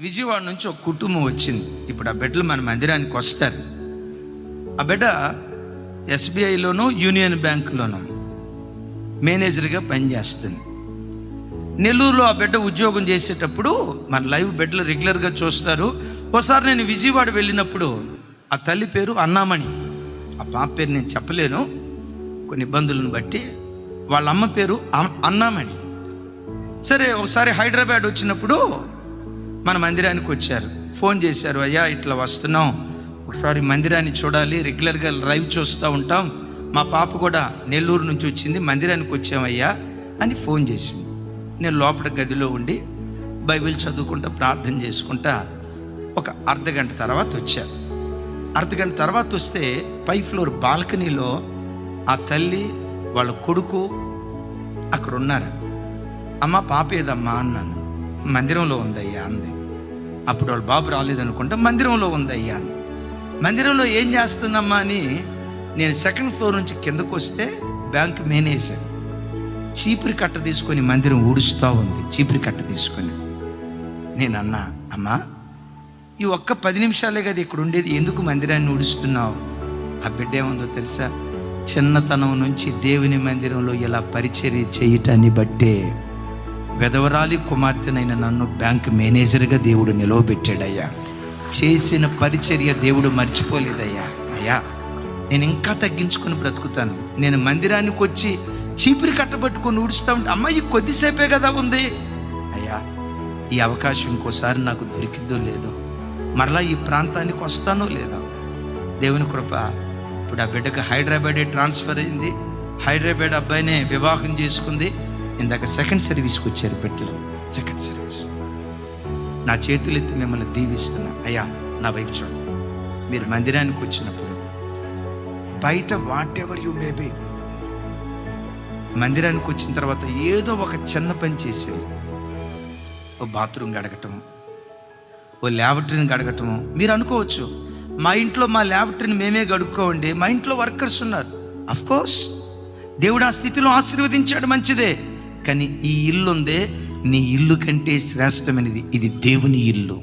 విజయవాడ నుంచి ఒక కుటుంబం వచ్చింది. ఇప్పుడు ఆ బిడ్డలు మన మందిరానికి వస్తారు. ఆ బిడ్డ ఎస్బీఐలోనూ యూనియన్ బ్యాంకులోనూ మేనేజర్గా పనిచేస్తుంది. నెల్లూరులో ఆ బిడ్డ ఉద్యోగం చేసేటప్పుడు మన లైవ్ బిడ్డలు రెగ్యులర్గా చూస్తారు. ఒకసారి నేను విజయవాడ వెళ్ళినప్పుడు ఆ తల్లి పేరు అన్నామణి, ఆ పాప పేరు నేను చెప్పలేను కొన్ని ఇబ్బందులను బట్టి, వాళ్ళ అమ్మ పేరు అన్నామణి. సరే ఒకసారి హైదరాబాద్ వచ్చినప్పుడు మన మందిరానికి వచ్చారు. ఫోన్ చేశారు, అయ్యా ఇట్లా వస్తున్నాం, ఒకసారి మందిరాన్ని చూడాలి, రెగ్యులర్గా లైవ్ చూస్తూ ఉంటాం, మా పాప కూడా నెల్లూరు నుంచి వచ్చింది, మందిరానికి వచ్చామయ్యా అని ఫోన్ చేసింది. నేను లోపల గదిలో ఉండి బైబిల్ చదువుకుంటా ప్రార్థన చేసుకుంటా ఒక అర్ధగంట తర్వాత వచ్చాను. అర్ధగంట తర్వాత వస్తే పై ఫ్లోర్ బాల్కనీలో ఆ తల్లి వాళ్ళ కొడుకు అక్కడ ఉన్నారు. అమ్మ పాప ఏదమ్మా అన్నాను. మందిరంలో ఉందయ్యా అంది. అప్పుడు వాళ్ళ బాబు రాలేదనుకుంటా, మందిరంలో ఉందయ్యా అని. మందిరంలో ఏం చేస్తుందమ్మా అని నేను సెకండ్ ఫ్లోర్ నుంచి కిందకు వస్తే బ్యాంక్ మేనేజర్ చీపురి కట్ట తీసుకొని మందిరం ఊడుస్తూ ఉంది. చీపురి కట్ట తీసుకొని నేను అన్నా, అమ్మా ఈ ఒక్క 10 నిమిషాలే కదా ఇక్కడ ఉండేది, ఎందుకు మందిరాన్ని ఊడుస్తున్నావు? ఆ బిడ్డ ఏముందో తెలుసా, చిన్నతనం నుంచి దేవుని మందిరంలో ఇలా పరిచర్య చేయటాన్ని బట్టే వెధవరాలి కుమార్తెనైన నన్ను బ్యాంక్ మేనేజర్గా దేవుడు నిలవబెట్టాడయ్యా. చేసిన పరిచర్య దేవుడు మర్చిపోలేదయ్యా. అయ్యా నేను ఇంకా తగ్గించుకొని బ్రతుకుతాను, నేను మందిరానికి వచ్చి చీపురి కట్టబట్టుకొని ఊడుస్తూ ఉంటే అమ్మాయి కొద్దిసేపే కదా ఉంది. అయ్యా ఈ అవకాశం ఇంకోసారి నాకు దొరికిద్దో లేదో, మరలా ఈ ప్రాంతానికి వస్తానో లేదో. దేవుని కృప, ఇప్పుడు ఆ బిడ్డకు హైదరాబాదే ట్రాన్స్ఫర్ అయింది. హైదరాబాద్ అబ్బాయినే వివాహం చేసుకుంది. ఇందాక సెకండ్ సర్వీస్కి వచ్చారు బిడ్డలు. సెకండ్ సర్వీస్ నా చేతులెత్తి మిమ్మల్ని దీవిస్తున్నా. అయ్యా నా వైపు చూడండి. మీరు మందిరానికి వచ్చినప్పుడు బయట what ever you may be, మందిరానికి వచ్చిన తర్వాత ఏదో ఒక చిన్న పని చేసేది. ఓ బాత్రూమ్ గడగటము, ఓ ల్యాబరేటరీని గడగటము. మీరు అనుకోవచ్చు మా ఇంట్లో మా ల్యాబరేటరీని మేమే గడుక్కోండి, మా ఇంట్లో వర్కర్స్ ఉన్నారు. అఫ్ కోర్స్ దేవుడు ఆ స్థితిలో ఆశీర్వదించాడు, మంచిదే. కానీ ఈ ఇల్లు ఉందే, నీ ఇల్లు కంటే శ్రేష్టమైనది. ఇది దేవుని ఇల్లు.